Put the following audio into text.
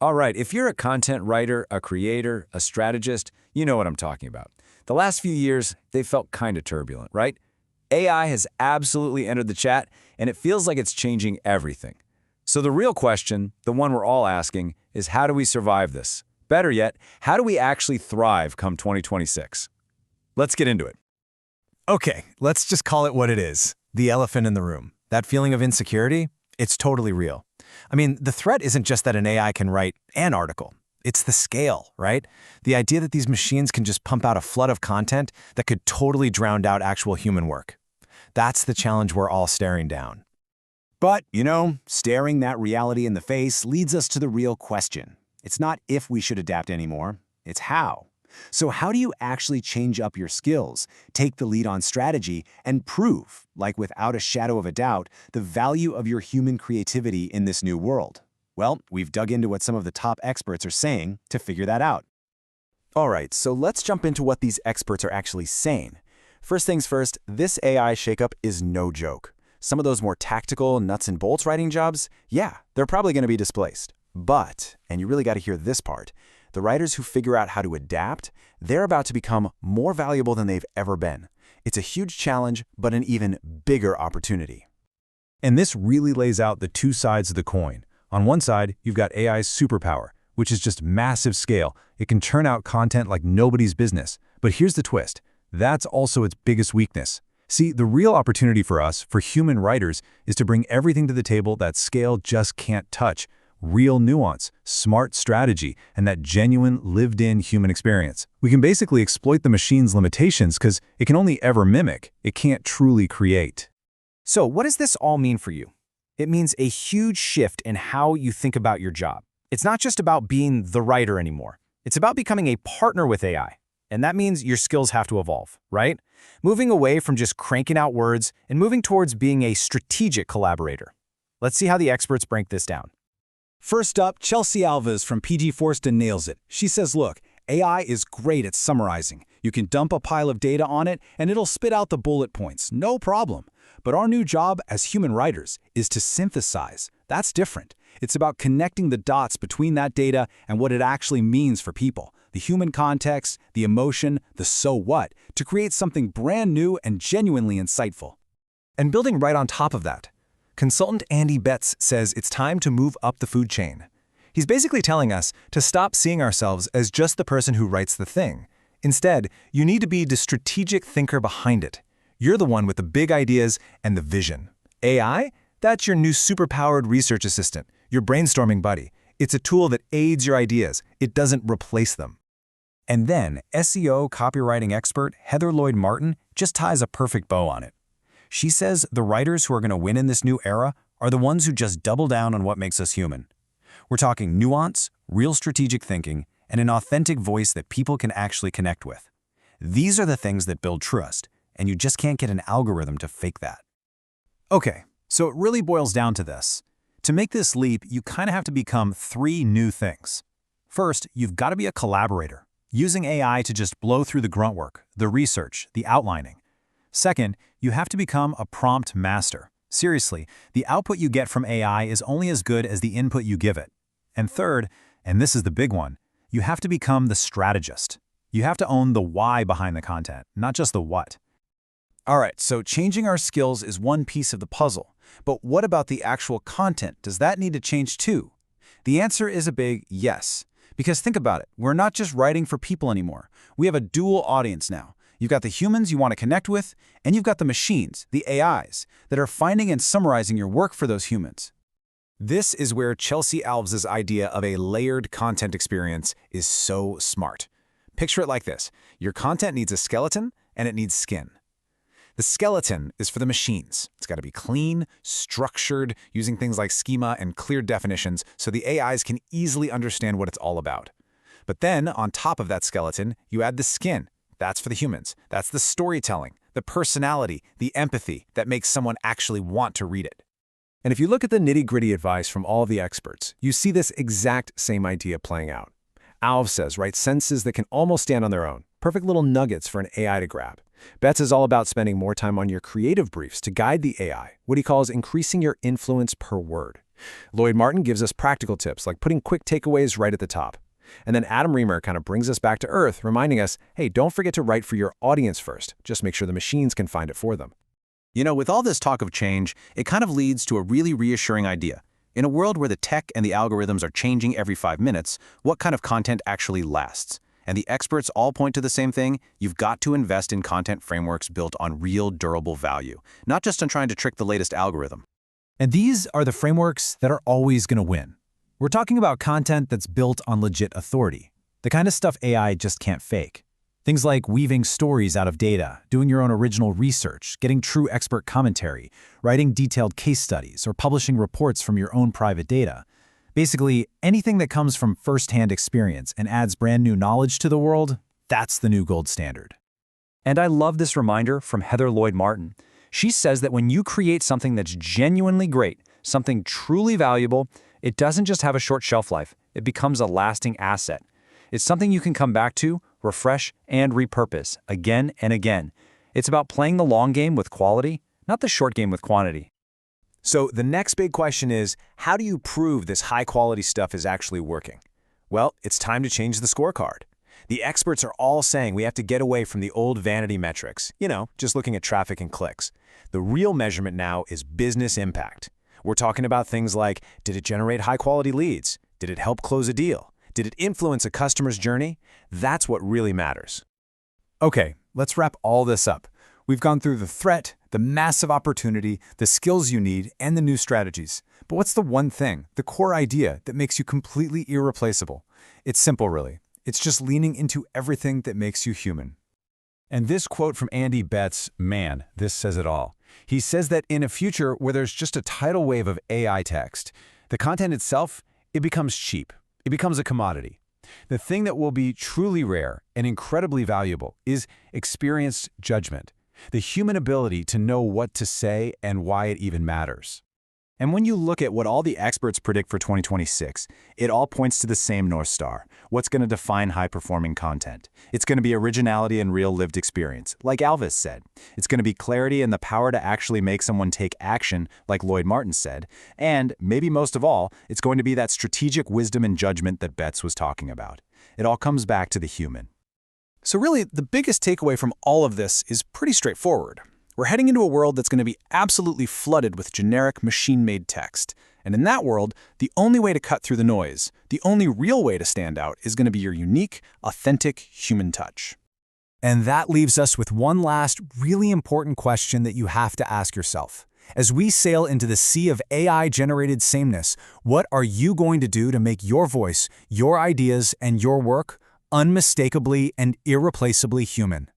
All right, if you're a content writer, a creator, a strategist, you know what I'm talking about. The last few years, they felt kind of turbulent, right? AI has absolutely entered the chat, and it feels like it's changing everything. So the real question, the one we're all asking, is how do we survive this? Better yet, how do we actually thrive come 2026? Let's get into it. Okay, let's just call it what it is. The elephant in the room. That feeling of insecurity, it's totally real. I mean, the threat isn't just that an AI can write an article. It's the scale, right? The idea that these machines can just pump out a flood of content that could totally drown out actual human work. That's the challenge we're all staring down. But, staring that reality in the face leads us to the real question. It's not if we should adapt anymore, it's how. So how do you actually change up your skills, take the lead on strategy, and prove, like without a shadow of a doubt, the value of your human creativity in this new world? Well, we've dug into what some of the top experts are saying to figure that out. All right, so let's jump into what these experts are actually saying. First things first, this AI shakeup is no joke. Some of those more tactical, nuts and bolts writing jobs, yeah, they're probably going to be displaced. But, and you really got to hear this part, the writers who figure out how to adapt, they're about to become more valuable than they've ever been. It's a huge challenge, but an even bigger opportunity. And this really lays out the two sides of the coin. On one side, you've got AI's superpower, which is just massive scale. It can churn out content like nobody's business. But here's the twist. That's also its biggest weakness. See, the real opportunity for us, for human writers, is to bring everything to the table that scale just can't touch. Real nuance, smart strategy, and that genuine, lived-in human experience. We can basically exploit the machine's limitations because it can only ever mimic. It can't truly create. So what does this all mean for you? It means a huge shift in how you think about your job. It's not just about being the writer anymore. It's about becoming a partner with AI. And that means your skills have to evolve, right? Moving away from just cranking out words and moving towards being a strategic collaborator. Let's see how the experts break this down. First up, Chelsea Alves from PG Forster nails it. She says, look, AI is great at summarizing. You can dump a pile of data on it and it'll spit out the bullet points, no problem. But our new job as human writers is to synthesize. That's different. It's about connecting the dots between that data and what it actually means for people. The human context, the emotion, the so what, to create something brand new and genuinely insightful. And building right on top of that, consultant Andy Betts says it's time to move up the food chain. He's basically telling us to stop seeing ourselves as just the person who writes the thing. Instead, you need to be the strategic thinker behind it. You're the one with the big ideas and the vision. AI? That's your new superpowered research assistant, your brainstorming buddy. It's a tool that aids your ideas. It doesn't replace them. And then, SEO copywriting expert Heather Lloyd Martin just ties a perfect bow on it. She says the writers who are going to win in this new era are the ones who just double down on what makes us human. We're talking nuance, real strategic thinking, and an authentic voice that people can actually connect with. These are the things that build trust, and you just can't get an algorithm to fake that. Okay, so it really boils down to this. To make this leap, you kind of have to become three new things. First, you've got to be a collaborator, using AI to just blow through the grunt work, the research, the outlining. Second, you have to become a prompt master. Seriously, the output you get from AI is only as good as the input you give it. And third, and this is the big one, you have to become the strategist. You have to own the why behind the content, not just the what. All right, so changing our skills is one piece of the puzzle. But what about the actual content? Does that need to change too? The answer is a big yes. Because think about it, we're not just writing for people anymore. We have a dual audience now. You've got the humans you want to connect with, and you've got the machines, the AIs, that are finding and summarizing your work for those humans. This is where Chelsea Alves' idea of a layered content experience is so smart. Picture it like this. Your content needs a skeleton, and it needs skin. The skeleton is for the machines. It's got to be clean, structured, using things like schema and clear definitions so the AIs can easily understand what it's all about. But then, on top of that skeleton, you add the skin. That's for the humans. That's the storytelling, the personality, the empathy that makes someone actually want to read it. And if you look at the nitty-gritty advice from all of the experts, you see this exact same idea playing out. Alves says, write sentences that can almost stand on their own. Perfect little nuggets for an AI to grab. Betts is all about spending more time on your creative briefs to guide the AI, what he calls increasing your influence per word. Lloyd Martin gives us practical tips, like putting quick takeaways right at the top. And then Adam Reamer kind of brings us back to earth, reminding us, hey, don't forget to write for your audience first. Just make sure the machines can find it for them. You know, with all this talk of change, it kind of leads to a really reassuring idea. In a world where the tech and the algorithms are changing every 5 minutes, what kind of content actually lasts? And the experts all point to the same thing: you've got to invest in content frameworks built on real, durable value, not just on trying to trick the latest algorithm. And these are the frameworks that are always going to win. We're talking about content that's built on legit authority, the kind of stuff AI just can't fake. Things like weaving stories out of data, doing your own original research, getting true expert commentary, writing detailed case studies, or publishing reports from your own private data. Basically, anything that comes from first-hand experience and adds brand new knowledge to the world, that's the new gold standard. And I love this reminder from Heather Lloyd Martin. She says that when you create something that's genuinely great, something truly valuable, it doesn't just have a short shelf life. It becomes a lasting asset. It's something you can come back to, refresh, and repurpose again and again. It's about playing the long game with quality, not the short game with quantity. So the next big question is, how do you prove this high-quality stuff is actually working? Well, it's time to change the scorecard. The experts are all saying we have to get away from the old vanity metrics, just looking at traffic and clicks. The real measurement now is business impact. We're talking about things like, did it generate high-quality leads? Did it help close a deal? Did it influence a customer's journey? That's what really matters. Okay, let's wrap all this up. We've gone through the threat, the massive opportunity, the skills you need, and the new strategies. But what's the one thing, the core idea that makes you completely irreplaceable? It's simple, really. It's just leaning into everything that makes you human. And this quote from Andy Betts, man, this says it all. He says that in a future where there's just a tidal wave of AI text, the content itself, it becomes cheap. It becomes a commodity. The thing that will be truly rare and incredibly valuable is experienced judgment, the human ability to know what to say and why it even matters. And when you look at what all the experts predict for 2026, it all points to the same North Star. What's going to define high-performing content? It's going to be originality and real lived experience, like Alvis said. It's going to be clarity and the power to actually make someone take action, like Lloyd Martin said. And, maybe most of all, it's going to be that strategic wisdom and judgment that Betts was talking about. It all comes back to the human. So really, the biggest takeaway from all of this is pretty straightforward. We're heading into a world that's going to be absolutely flooded with generic machine-made text. And in that world, the only way to cut through the noise, the only real way to stand out, is going to be your unique, authentic human touch. And that leaves us with one last really important question that you have to ask yourself. As we sail into the sea of AI-generated sameness, what are you going to do to make your voice, your ideas, and your work unmistakably and irreplaceably human?